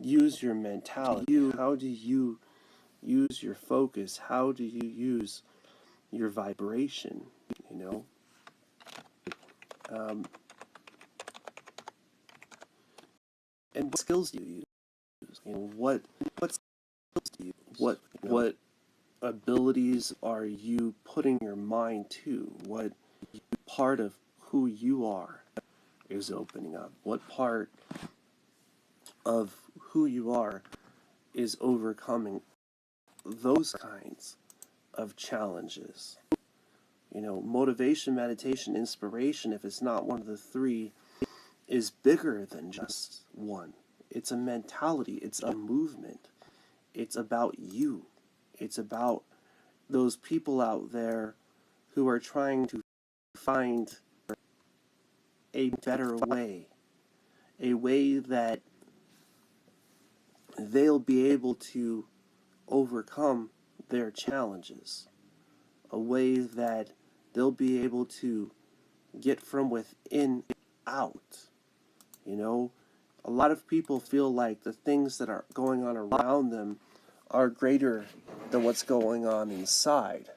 use your mentality? How do you use your focus? How do you use your vibration? You know, um, and what skills do you use? You know, what skills do you use? What abilities are you putting your mind to? What part of who you are is opening up? What part of who you are is overcoming those kinds of challenges? You know, motivation, meditation, inspiration, if it's not one of the three, is bigger than just one. It's a mentality, it's a movement, it's about you. It's about those people out there who are trying to find a better way, a way that they'll be able to overcome their challenges, a way that they'll be able to get from within out. You know, a lot of people feel like the things that are going on around them are greater than what's going on inside.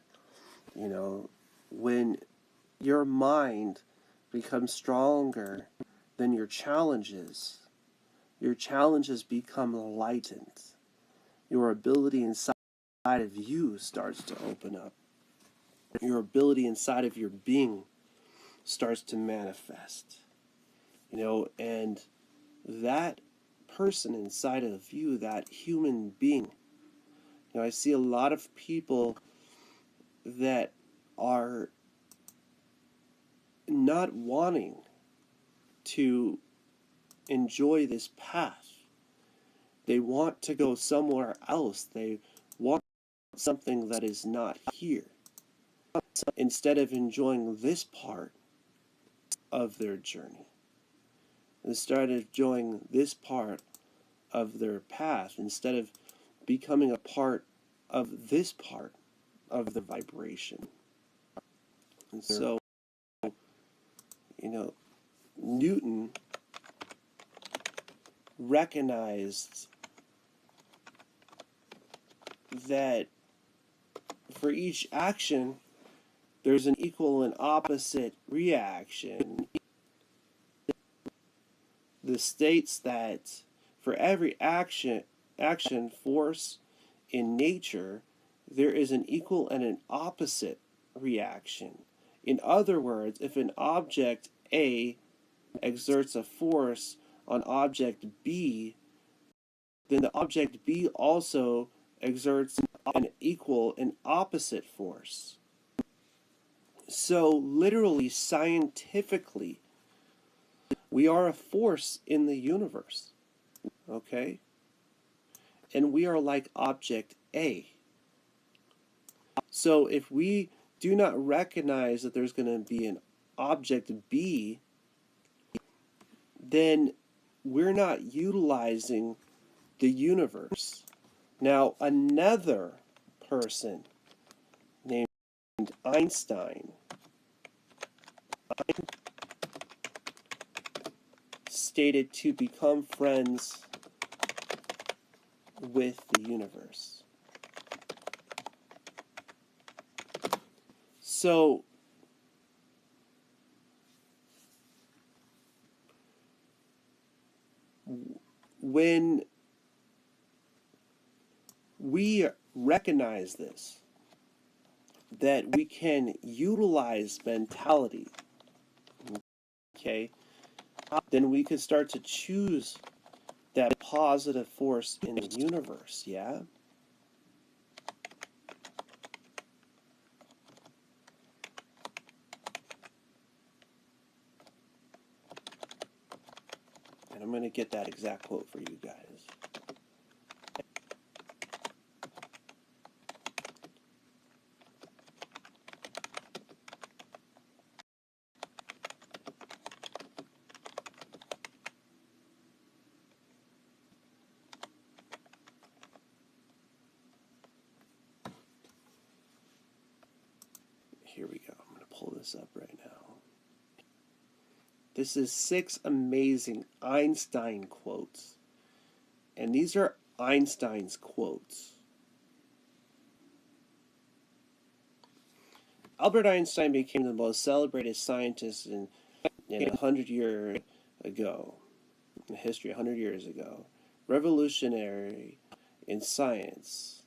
You know, when your mind becomes stronger than your challenges become lightened. Your ability inside of you starts to open up. Your ability inside of your being starts to manifest. You know, and that person inside of you, that human being, you know, I see a lot of people that are not wanting to enjoy this path. They want to go somewhere else. They want something that is not here. Instead of enjoying this part of their journey, instead of enjoying this part of their path, instead of becoming a part of this part of the vibration. And so, you know, Newton recognized that for each action, there's an equal and opposite reaction. This states that for every action force in nature, there is an equal and an opposite reaction. In other words, if an object A exerts a force on object B, then the object B also exerts an equal and opposite force. So literally, scientifically, we are a force in the universe, okay? And we are like object A. So if we do not recognize that there's going to be an object B, then we're not utilizing the universe. Now, another person named Einstein stated to become friends with the universe. So, when we recognize this, that we can utilize mentality, okay, then we could start to choose that positive force in the universe, yeah? And I'm going to get that exact quote for you guys. Here we go. I'm going to pull this up right now. This is 6 amazing Einstein quotes And these are Einstein's quotes. Albert Einstein became the most celebrated scientist in 100 years ago, in history 100 years ago. Revolutionary in science.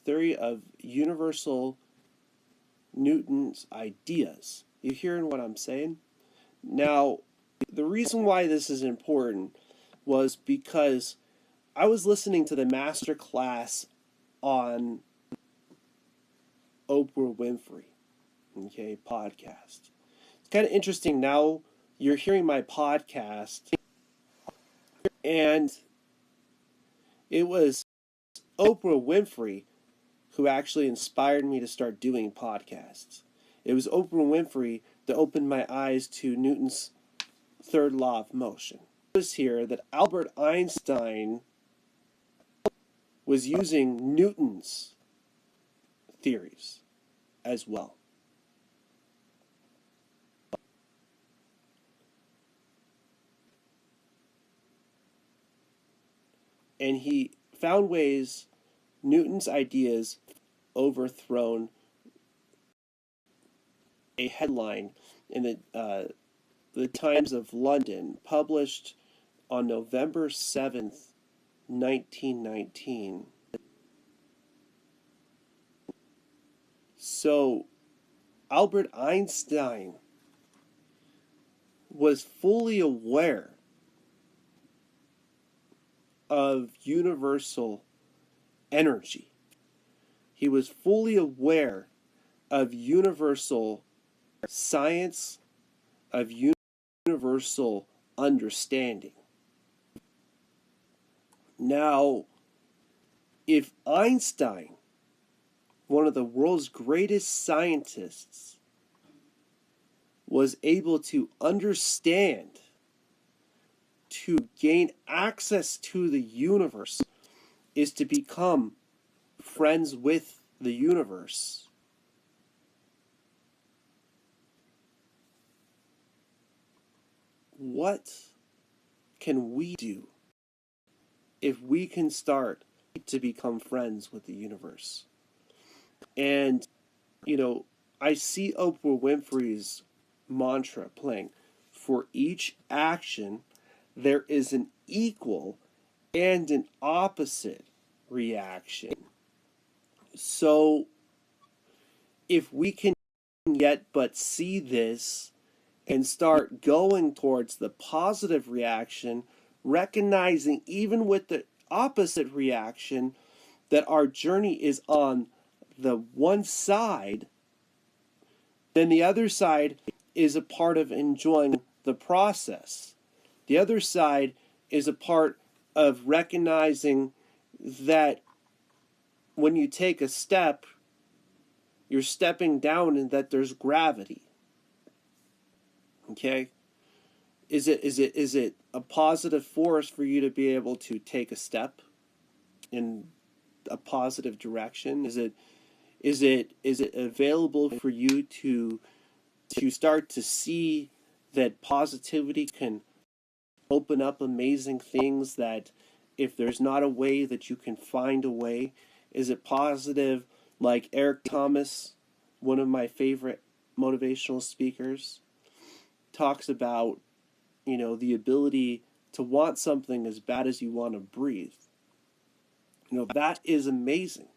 Theory of universal Newton's ideas. You hearing what I'm saying? Now, the reason why this is important was because I was listening to the master class on Oprah Winfrey, okay, podcast. It's kind of interesting now you're hearing my podcast, and it was Oprah Winfrey who actually inspired me to start doing podcasts. It was Oprah Winfrey that opened my eyes to Newton's third law of motion. Notice here that Albert Einstein was using Newton's theories as well. And he found ways Newton's ideas overthrown a headline in the Times of London, published on November 7th, 1919. So, Albert Einstein was fully aware of universal energy. He was fully aware of universal science, of universal understanding. Now, if Einstein, one of the world's greatest scientists, was able to understand, to gain access to the universe, is to become friends with the universe, what can we do if we can start to become friends with the universe? And, I see Oprah Winfrey's mantra playing. For each action, there is an equal and an opposite reaction. So, if we can yet but see this and start going towards the positive reaction, recognizing even with the opposite reaction that our journey is on the one side, then the other side is a part of enjoying the process. The other side is a part of recognizing that when you take a step, you're stepping down and that there's gravity. Okay? Is it a positive force for you to be able to take a step in a positive direction? Is it available for you to start to see that positivity can open up amazing things, that if there's not a way, that you can find a way? Is it positive, like Eric Thomas, one of my favorite motivational speakers, talks about, the ability to want something as bad as you want to breathe? That is amazing.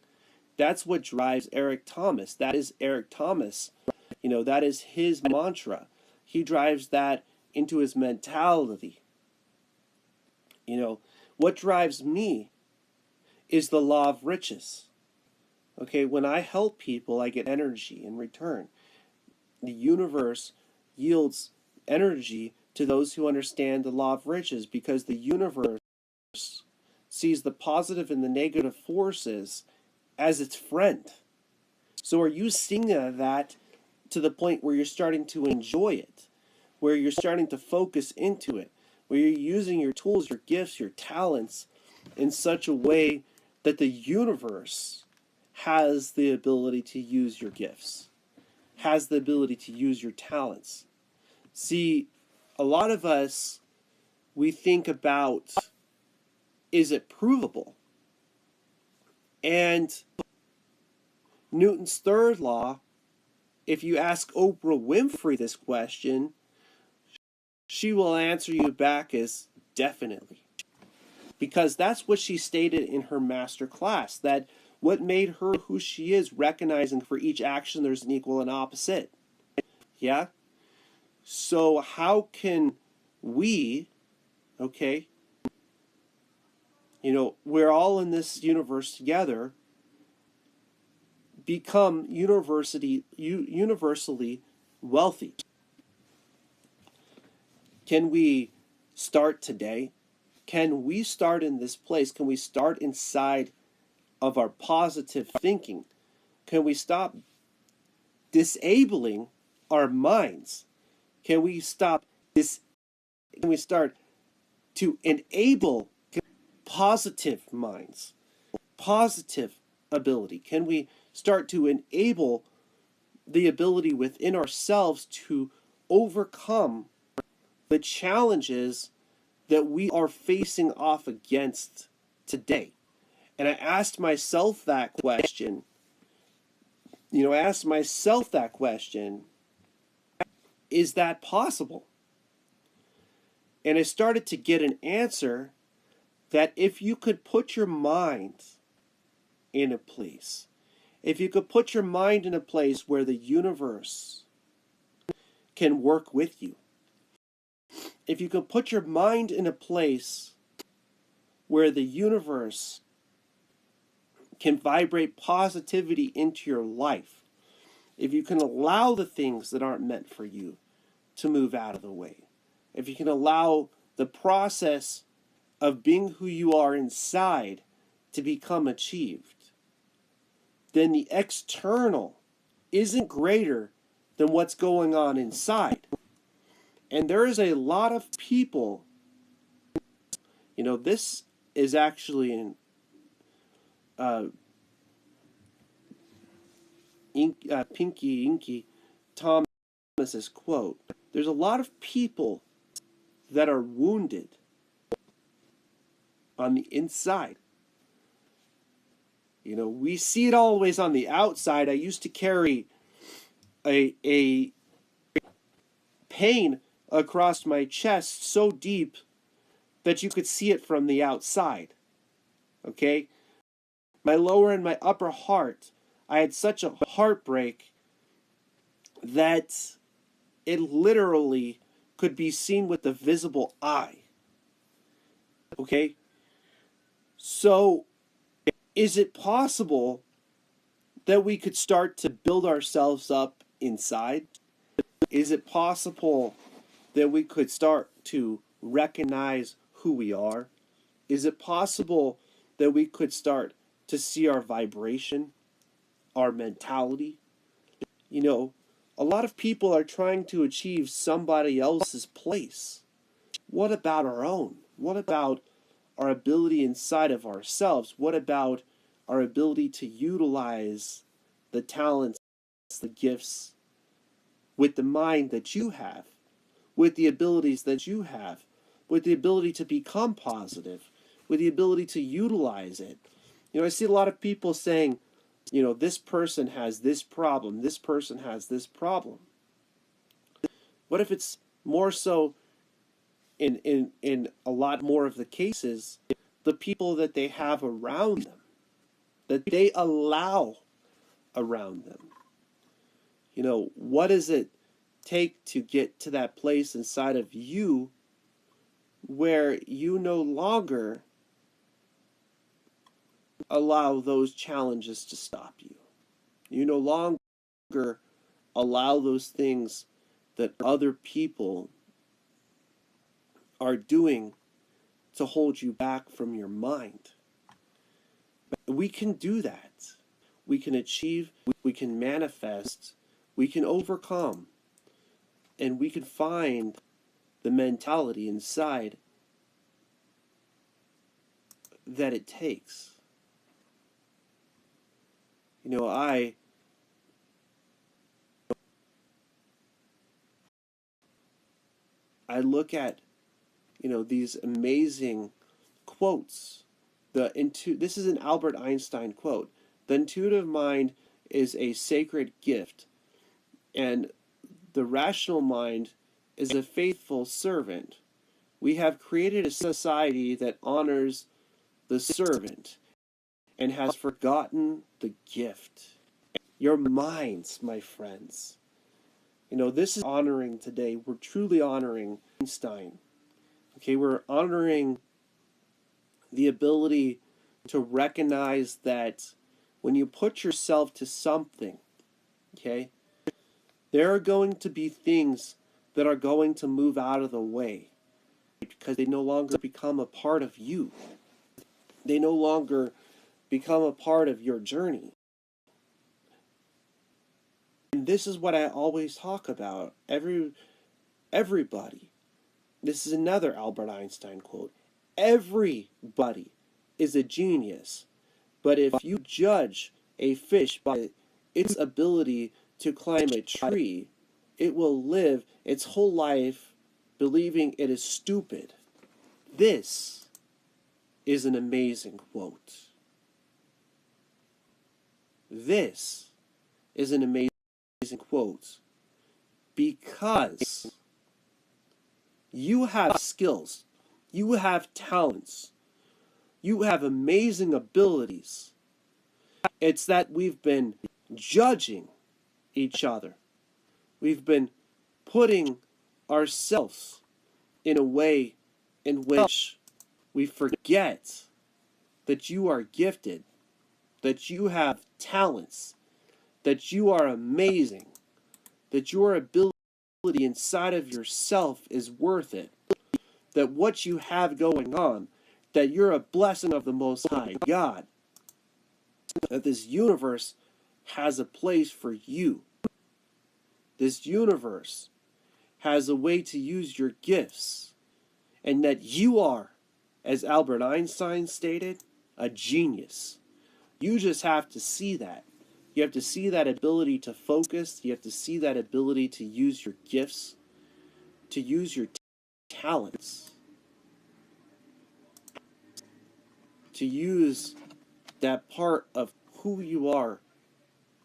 That's what drives Eric Thomas. That is Eric Thomas. That is his mantra. He drives that into his mentality. What drives me is the law of riches. Okay, when I help people, I get energy in return. The universe yields energy to those who understand the law of riches, because the universe sees the positive and the negative forces as its friend. So are you seeing that to the point where you're starting to enjoy it, where you're starting to focus into it, where you're using your tools, your gifts, your talents in such a way that the universe has the ability to use your gifts, has the ability to use your talents? See, a lot of us, we think about is it provable? And Newton's third law, if you ask Oprah Winfrey this question, she will answer you back as definitely. Because that's what she stated in her master class, that what made her who she is, recognizing for each action there's an equal and opposite. Yeah? So how can we, okay, we're all in this universe together, become universally wealthy? Can we start today? Can we start in this place? Can we start inside of our positive thinking? Can we stop disabling our minds? Can we stop this? Can we start to enable positive minds, positive ability? Can we start to enable the ability within ourselves to overcome the challenges that we are facing off against today? And I asked myself that question. Is that possible? And I started to get an answer that if you could put your mind in a place, if you could put your mind in a place where the universe can work with you, if you could put your mind in a place where the universe can vibrate positivity into your life, if you can allow the things that aren't meant for you to move out of the way, if you can allow the process of being who you are inside to become achieved, then the external isn't greater than what's going on inside. And there is a lot of people, this is actually in Pinky Inky Thomas's quote. There's a lot of people that are wounded on the inside. We see it always on the outside. I used to carry a pain across my chest so deep that you could see it from the outside. Okay? My lower and my upper heart, I had such a heartbreak that it literally could be seen with the visible eye. Okay? So, is it possible that we could start to build ourselves up inside? Is it possible that we could start to recognize who we are? Is it possible that we could start to see our vibration, our mentality? A lot of people are trying to achieve somebody else's place. What about our own? What about our ability inside of ourselves? What about our ability to utilize the talents, the gifts, with the mind that you have, with the abilities that you have, with the ability to become positive, with the ability to utilize it? I see a lot of people saying, this person has this problem, this person has this problem. What if it's more so, in a lot more of the cases, the people that they have around them, that they allow around them? What does it take to get to that place inside of you where you no longer allow those challenges to stop you? You no longer allow those things that other people are doing to hold you back from your mind. We can do that. We can achieve, we can manifest, we can overcome, and we can find the mentality inside that it takes. I look at, these amazing quotes, this is an Albert Einstein quote, "The intuitive mind is a sacred gift, and the rational mind is a faithful servant. We have created a society that honors the servant and has forgotten the gift." Your minds, my friends. This is honoring today. We're truly honoring Einstein. Okay, we're honoring the ability to recognize that when you put yourself to something, okay, there are going to be things that are going to move out of the way because they no longer become a part of you. They no longer become a part of your journey. And this is what I always talk about. Everybody. This is another Albert Einstein quote. Everybody is a genius, but if you judge a fish by its ability to climb a tree, it will live its whole life believing it is stupid. This is an amazing quote. This is an amazing quote because you have skills, you have talents, you have amazing abilities. It's that we've been judging each other. We've been putting ourselves in a way in which we forget that you are gifted, that you have talents, that you are amazing, that your ability inside of yourself is worth it, that what you have going on, that you're a blessing of the Most High God, that this universe has a place for you. This universe has a way to use your gifts, and that you are, as Albert Einstein stated, a genius. You just have to see that. You have to see that ability to focus. You have to see that ability to use your gifts, to use your talents, to use that part of who you are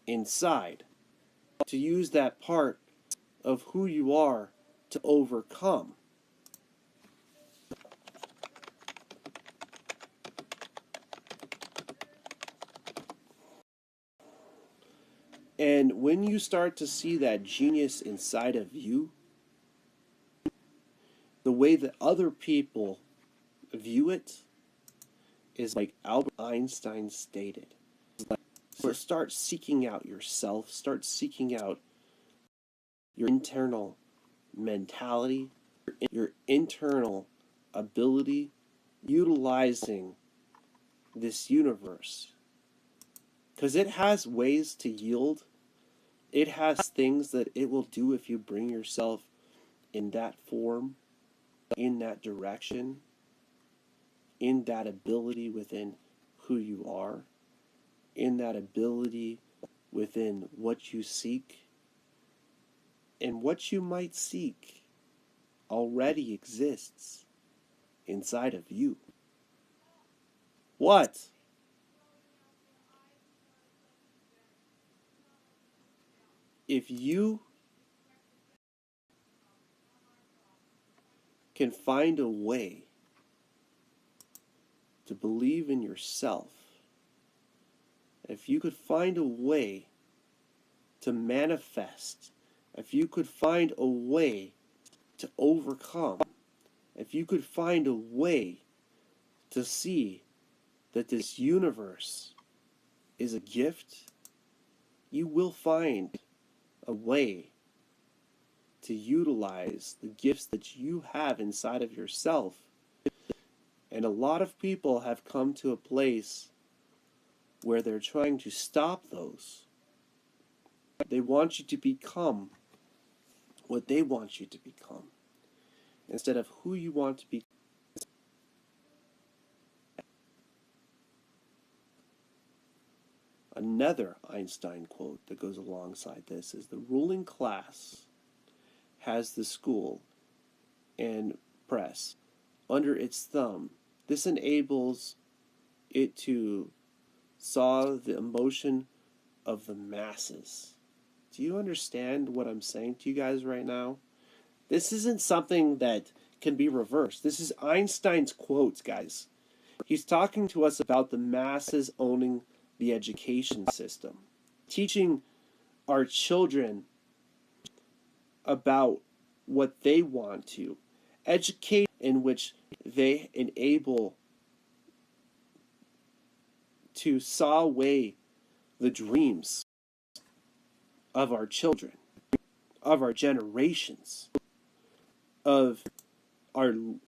inside, to use that part of who you are to overcome. And when you start to see that genius inside of you, the way that other people view it is like Albert Einstein stated. So start seeking out yourself, start seeking out your internal mentality, your internal ability, utilizing this universe. Because it has ways to yield. It has things that it will do if you bring yourself in that form, in that direction, in that ability within who you are, in that ability within what you seek. And what you might seek already exists inside of you. What? If you can find a way to believe in yourself, if you could find a way to manifest, if you could find a way to overcome, if you could find a way to see that this universe is a gift, you will find a way to utilize the gifts that you have inside of yourself. And a lot of people have come to a place where they're trying to stop those. They want you to become what they want you to become instead of who you want to be. Another Einstein quote that goes alongside this is the ruling class has the school and press under its thumb This enables it to saw the emotion of the masses. Do you understand what I'm saying to you guys right now? This isn't something that can be reversed. This is Einstein's quotes, guys. He's talking to us about the masses owning the education system, teaching our children about what they want to, educate in which they enable to saw away the dreams of our children, of our generations, of our